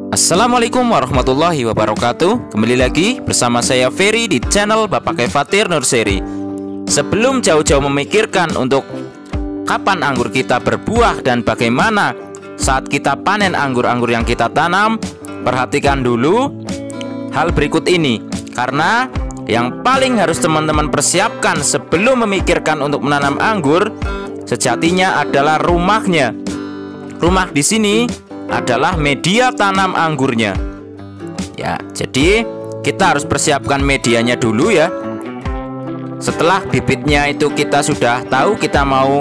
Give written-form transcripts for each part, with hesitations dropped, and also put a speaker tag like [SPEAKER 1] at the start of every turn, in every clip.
[SPEAKER 1] Assalamualaikum warahmatullahi wabarakatuh. Kembali lagi bersama saya Ferry di channel Bapak Fatir Nursery. Sebelum jauh-jauh memikirkan untuk kapan anggur kita berbuah dan bagaimana saat kita panen anggur-anggur yang kita tanam, perhatikan dulu hal berikut ini. Karena yang paling harus teman-teman persiapkan sebelum memikirkan untuk menanam anggur sejatinya adalah rumahnya. Rumah di sini adalah media tanam anggurnya. Ya, jadi kita harus persiapkan medianya dulu ya. Setelah bibitnya itu kita sudah tahu kita mau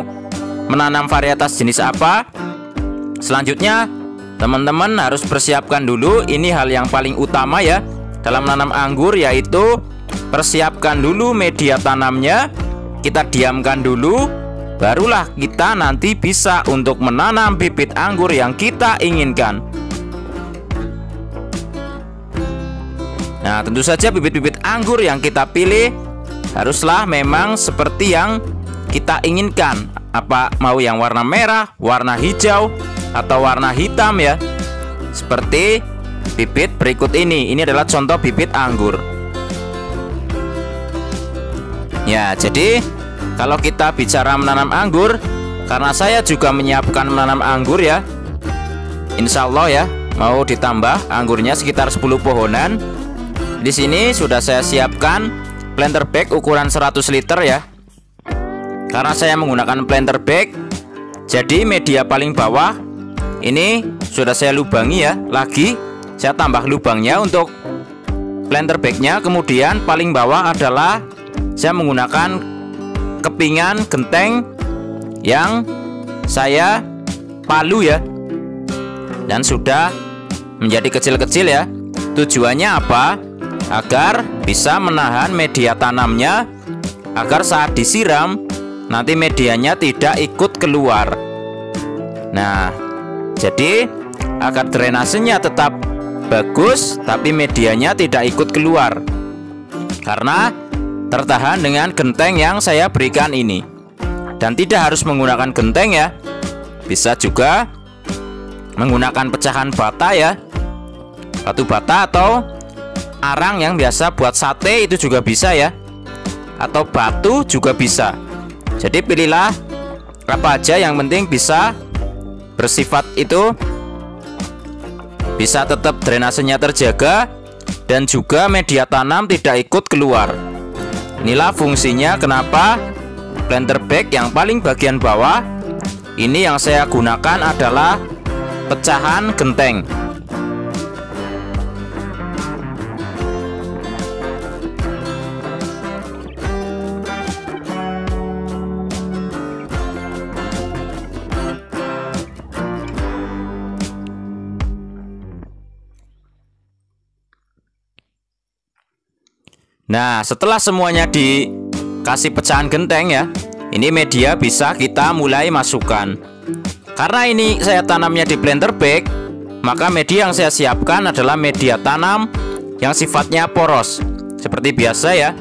[SPEAKER 1] menanam varietas jenis apa. Selanjutnya teman-teman harus persiapkan dulu, ini hal yang paling utama ya dalam menanam anggur, yaitu persiapkan dulu media tanamnya. Kita diamkan dulu, barulah kita nanti bisa untuk menanam bibit anggur yang kita inginkan. Nah, tentu saja bibit-bibit anggur yang kita pilih haruslah memang seperti yang kita inginkan. Apa mau yang warna merah, warna hijau, atau warna hitam ya. Seperti bibit berikut ini. Ini adalah contoh bibit anggur. Ya, jadi kalau kita bicara menanam anggur, karena saya juga menyiapkan menanam anggur ya, insya Allah ya, mau ditambah anggurnya sekitar 10 pohonan. Di sini sudah saya siapkan planter bag ukuran 100 liter ya. Karena saya menggunakan planter bag, jadi media paling bawah ini sudah saya lubangi ya. Lagi saya tambah lubangnya untuk planter bagnya. Kemudian paling bawah adalah saya menggunakan kepingan genteng yang saya palu ya, dan sudah menjadi kecil-kecil ya. Tujuannya apa? Agar bisa menahan media tanamnya, agar saat disiram nanti medianya tidak ikut keluar. Nah, jadi agar drainasenya tetap bagus tapi medianya tidak ikut keluar, karena tertahan dengan genteng yang saya berikan ini. Dan tidak harus menggunakan genteng ya, bisa juga menggunakan pecahan bata ya, batu bata atau arang yang biasa buat sate itu juga bisa ya, atau batu juga bisa. Jadi pilihlah apa aja, yang penting bisa bersifat itu, bisa tetap drainasenya terjaga dan juga media tanam tidak ikut keluar. Inilah fungsinya kenapa planter bag yang paling bagian bawah ini yang saya gunakan adalah pecahan genteng. Nah, setelah semuanya dikasih pecahan genteng ya, ini media bisa kita mulai masukkan. Karena ini saya tanamnya di planter bag, maka media yang saya siapkan adalah media tanam yang sifatnya poros. Seperti biasa ya.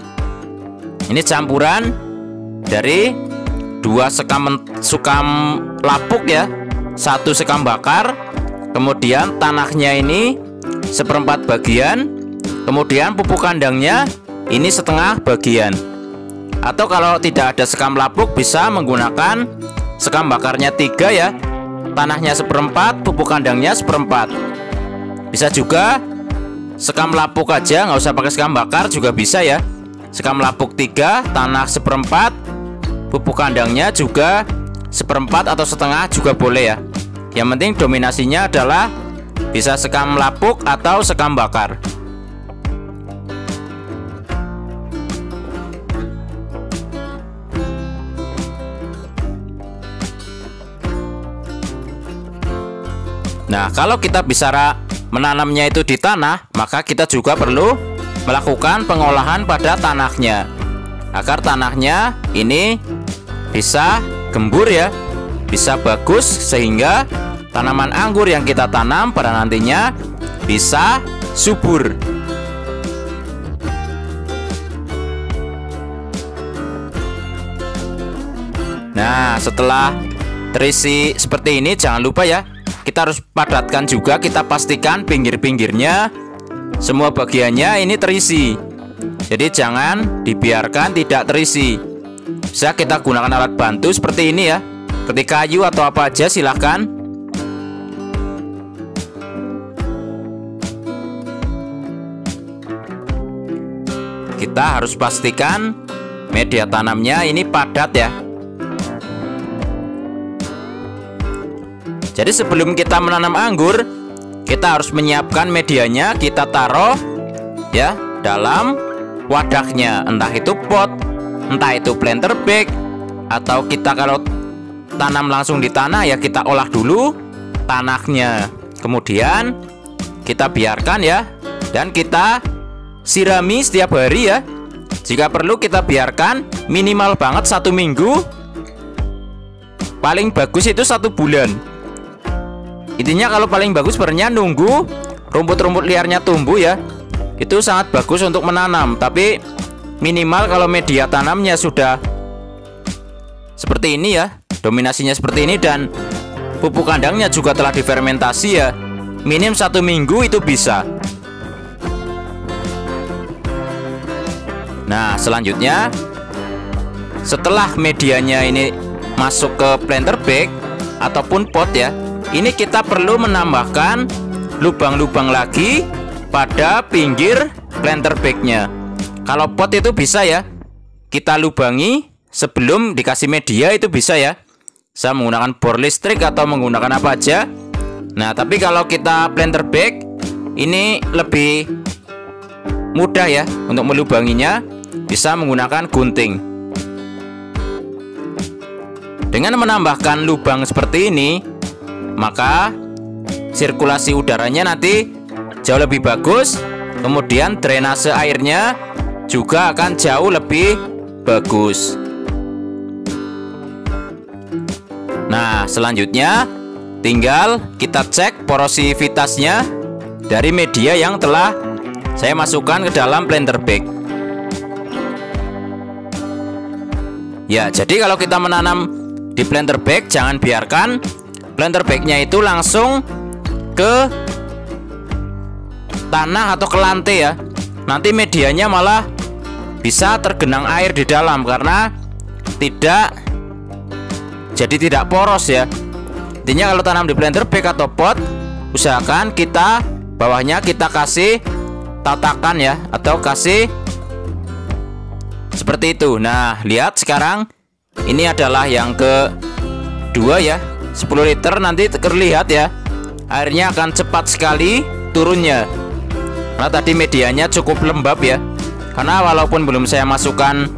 [SPEAKER 1] Ini campuran dari 2 sekam lapuk ya, 1 sekam bakar, kemudian tanahnya ini 1/4 bagian, kemudian pupuk kandangnya ini setengah bagian. Atau kalau tidak ada sekam lapuk bisa menggunakan sekam bakarnya 3 ya, tanahnya 1/4, pupuk kandangnya 1/4. Bisa juga sekam lapuk aja, nggak usah pakai sekam bakar juga bisa ya. Sekam lapuk 3, tanah 1/4, pupuk kandangnya juga 1/4 atau setengah juga boleh ya. Yang penting dominasinya adalah bisa sekam lapuk atau sekam bakar. Nah, kalau kita bicara menanamnya itu di tanah, maka kita juga perlu melakukan pengolahan pada tanahnya, agar tanahnya ini bisa gembur ya, bisa bagus, sehingga tanaman anggur yang kita tanam pada nantinya bisa subur. Nah, setelah terisi seperti ini, jangan lupa ya, kita harus padatkan juga, kita pastikan pinggir-pinggirnya semua bagiannya ini terisi. Jadi jangan dibiarkan tidak terisi. Bisa kita gunakan alat bantu seperti ini ya, seperti kayu atau apa aja silahkan. Kita harus pastikan media tanamnya ini padat ya. Jadi sebelum kita menanam anggur, kita harus menyiapkan medianya, kita taruh ya dalam wadahnya, entah itu pot, entah itu planter bag, atau kita kalau tanam langsung di tanah ya kita olah dulu tanahnya, kemudian kita biarkan ya, dan kita sirami setiap hari ya. Jika perlu kita biarkan minimal banget 1 minggu, paling bagus itu 1 bulan. Intinya kalau paling bagus sebenarnya nunggu rumput-rumput liarnya tumbuh ya, itu sangat bagus untuk menanam. Tapi minimal kalau media tanamnya sudah seperti ini ya, dominasinya seperti ini, dan pupuk kandangnya juga telah difermentasi ya, minim 1 minggu itu bisa. Nah selanjutnya, setelah medianya ini masuk ke planter bag ataupun pot ya, ini kita perlu menambahkan lubang-lubang lagi pada pinggir planter bagnya. Kalau pot itu bisa ya, kita lubangi sebelum dikasih media, itu bisa ya. Saya menggunakan bor listrik atau menggunakan apa aja. Nah tapi kalau kita planter bag, ini lebih mudah ya untuk melubanginya, bisa menggunakan gunting. Dengan menambahkan lubang seperti ini, maka sirkulasi udaranya nanti jauh lebih bagus, kemudian drainase airnya juga akan jauh lebih bagus. Nah selanjutnya tinggal kita cek porosivitasnya dari media yang telah saya masukkan ke dalam planter bag. Ya, jadi kalau kita menanam di planter bag, jangan biarkan planter bagnya itu langsung ke tanah atau ke lantai ya. Nanti medianya malah bisa tergenang air di dalam karena tidak poros ya. Intinya kalau tanam di planter bag atau pot, usahakan kita bawahnya kita kasih tatakan ya, atau kasih seperti itu. Nah lihat sekarang, ini adalah yang kedua ya, 10 liter. Nanti terlihat ya, airnya akan cepat sekali turunnya karena tadi medianya cukup lembab ya. Karena walaupun belum saya masukkan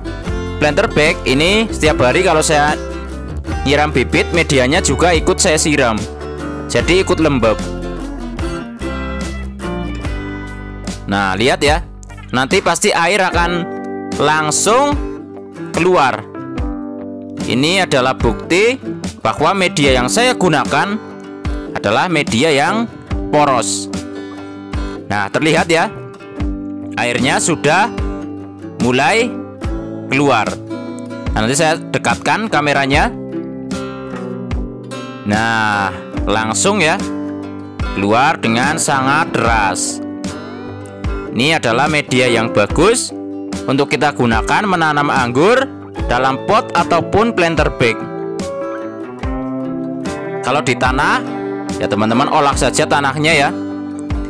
[SPEAKER 1] planter bag, ini setiap hari kalau saya nyiram bibit, medianya juga ikut saya siram, jadi ikut lembab. Nah lihat ya, nanti pasti air akan langsung keluar. Ini adalah bukti bahwa media yang saya gunakan adalah media yang poros. Nah terlihat ya, airnya sudah mulai keluar. Nah, nanti saya dekatkan kameranya. Nah langsung ya keluar dengan sangat deras. Ini adalah media yang bagus untuk kita gunakan menanam anggur dalam pot ataupun planter bag. Kalau di tanah ya teman-teman olah saja tanahnya ya,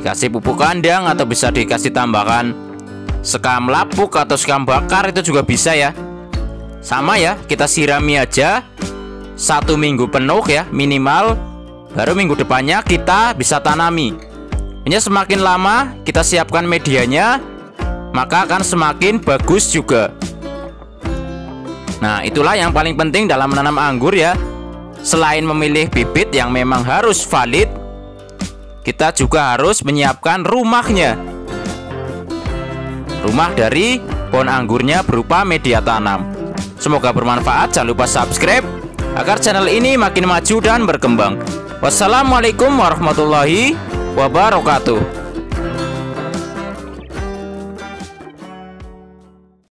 [SPEAKER 1] dikasih pupuk kandang atau bisa dikasih tambahkan sekam lapuk atau sekam bakar, itu juga bisa ya. Sama ya, kita sirami aja 1 minggu penuh ya minimal, baru minggu depannya kita bisa tanami. Ini semakin lama kita siapkan medianya, maka akan semakin bagus juga. Nah itulah yang paling penting dalam menanam anggur ya. Selain memilih bibit yang memang harus valid, kita juga harus menyiapkan rumahnya. Rumah dari pohon anggurnya berupa media tanam. Semoga bermanfaat. Jangan lupa subscribe agar channel ini makin maju dan berkembang. Wassalamualaikum warahmatullahi wabarakatuh.